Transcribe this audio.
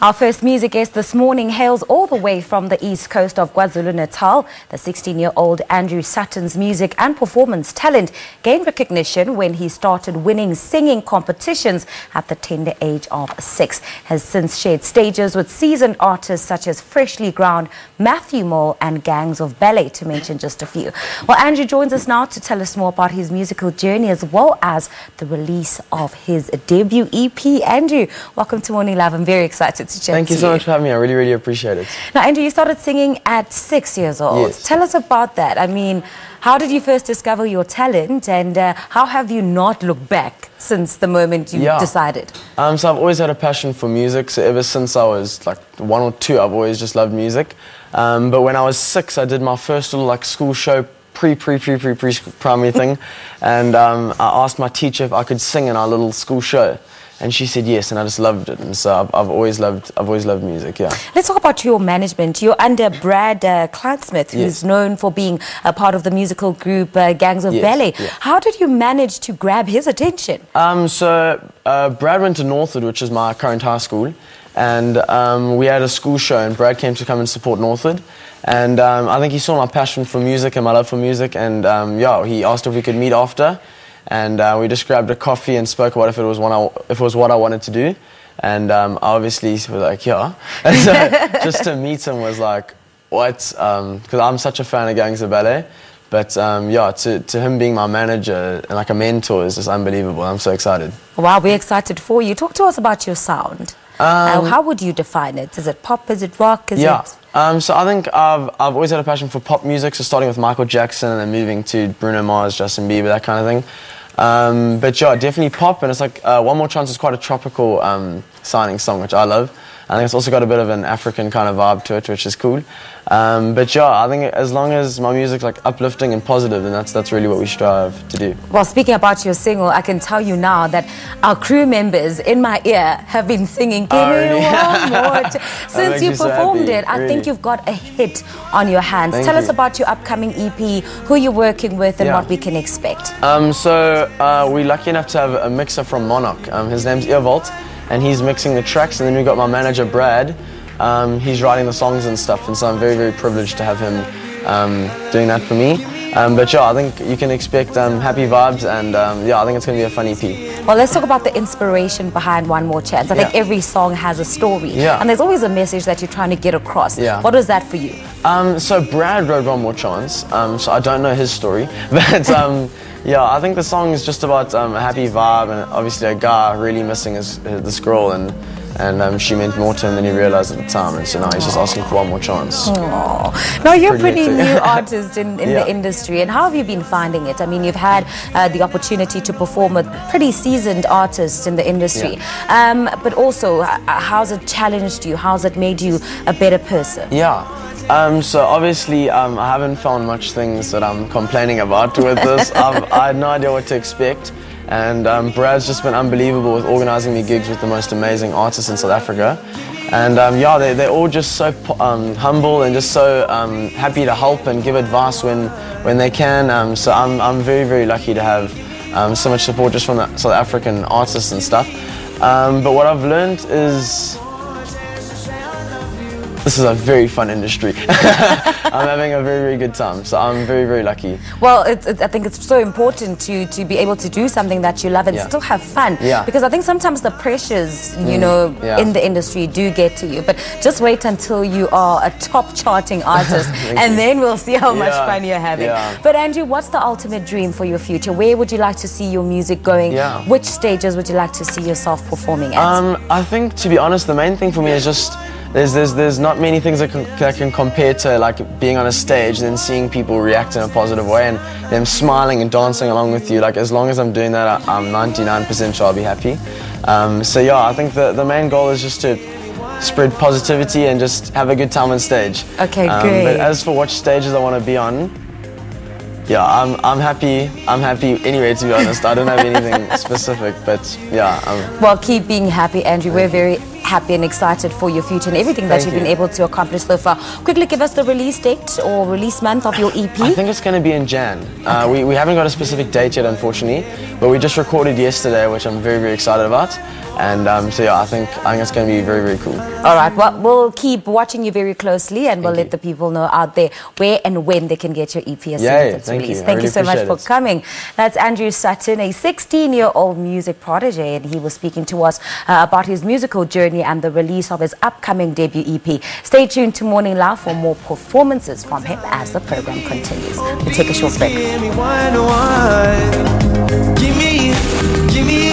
Our first music guest this morning hails all the way from the east coast of KwaZulu-Natal. The 16-year-old Andrew Sutton's music and performance talent gained recognition when he started winning singing competitions at the tender age of 6. Has since shared stages with seasoned artists such as Freshly Ground, Matthew Mole and Gangs of Ballet, to mention just a few. Well, Andrew joins us now to tell us more about his musical journey as well as the release of his debut EP. Andrew, welcome to Morning Live. I'm very excited to chat. Thank you so much for having me. I really appreciate it. Now, Andrew, you started singing at 6 years old. Yes. Tell us about that. I mean, how did you first discover your talent, and how have you not looked back since the moment you decided? So I've always had a passion for music. So ever since I was like 1 or 2, I've always just loved music. But when I was 6, I did my first little school show, pre-primary thing, and I asked my teacher if I could sing in our little school show. And she said yes, and I just loved it, and so I've always loved music. Yeah. Let's talk about your management. You're under Brad Kleinsmith, who's known for being a part of the musical group Gangs of Ballet. Yeah. How did you manage to grab his attention? Brad went to Northwood, which is my current high school, and we had a school show, and Brad came to come and support Northwood. And I think he saw my passion for music and my love for music, and he asked if we could meet after. And we just grabbed a coffee and spoke about if it was what I wanted to do, and obviously was like, yeah. And so just to meet him was like, what? Because I'm such a fan of Gangs of Ballet, but to him being my manager and like a mentor is just unbelievable. I'm so excited. Wow, we're excited for you. Talk to us about your sound. How would you define it? Is it pop? Is it rock? Is it? So I think I've always had a passion for pop music. So starting with Michael Jackson and then moving to Bruno Mars, Justin Bieber, that kind of thing. But yeah, definitely pop, and it's like One More Chance is quite a tropical signing song, which I love. I think it's also got a bit of an African kind of vibe to it, which is cool. But yeah, I think as long as my music's like uplifting and positive, then that's really what we strive to do. Well, speaking about your single, I can tell you now that our crew members in my ear have been singing "Give Me One More." Since you performed it, I think you've got a hit on your hands. Tell us about your upcoming EP, who you're working with, and what we can expect. We're lucky enough to have a mixer from Monarch. His name's Earvolt, and he's mixing the tracks, and then we've got my manager Brad. He's writing the songs and stuff, and so I'm very privileged to have him doing that for me. But yeah, I think you can expect happy vibes, and I think it's going to be a fun EP. Well, let's talk about the inspiration behind One More Chance. I think every song has a story, and there's always a message that you're trying to get across. What was that for you? So Brad wrote One More Chance, so I don't know his story, but I think the song is just about a happy vibe, and obviously a guy really missing this girl, and she meant more to him than he realized at the time, and so now he's just asking for one more chance. Aww. Now, you're a pretty new artist in the industry, and how have you been finding it? I mean, you've had the opportunity to perform with pretty seasoned artists in the industry, but also, how's it challenged you? How's it made you a better person? So obviously I haven't found much things that I'm complaining about with this. I had no idea what to expect, and Brad's just been unbelievable with organising me gigs with the most amazing artists in South Africa. And they're all just so humble and just so happy to help and give advice when they can. So I'm very lucky to have so much support just from the South African artists and stuff. But what I've learned is this is a very fun industry. I'm having a very good time, so I'm very lucky. Well, I think it's so important to be able to do something that you love and still have fun. Because I think sometimes the pressures, you know, in the industry do get to you. But just wait until you are a top charting artist, and then we'll see how much fun you're having. But Andrew, what's the ultimate dream for your future? Where would you like to see your music going? Which stages would you like to see yourself performing at? I think, to be honest, the main thing for me is just there's not many things that can compare to like being on a stage and then seeing people react in a positive way and them smiling and dancing along with you. Like, as long as I'm doing that, I'm 99% sure I'll be happy. So yeah, I think the main goal is just to spread positivity and just have a good time on stage. Okay, great. But as for what stages I want to be on, I'm happy anyway, to be honest. I don't have anything specific, but well, keep being happy, Andrew. We're very happy and excited for your future and everything that you've been able to accomplish so far. Quickly give us the release date or release month of your EP. I think it's going to be in Jan. We haven't got a specific date yet, unfortunately, but we just recorded yesterday, which I'm very excited about. And so yeah, I think it's going to be very, very cool. All right, well, we'll keep watching you very closely, and we'll let the people know out there where and when they can get your EP as soon as it's released. Thank you so much for coming. That's Andrew Sutton, a 16-year-old music prodigy, and he was speaking to us about his musical journey and the release of his upcoming debut EP. Stay tuned to Morning Live for more performances from him as the program continues. We'll take a short break. Give me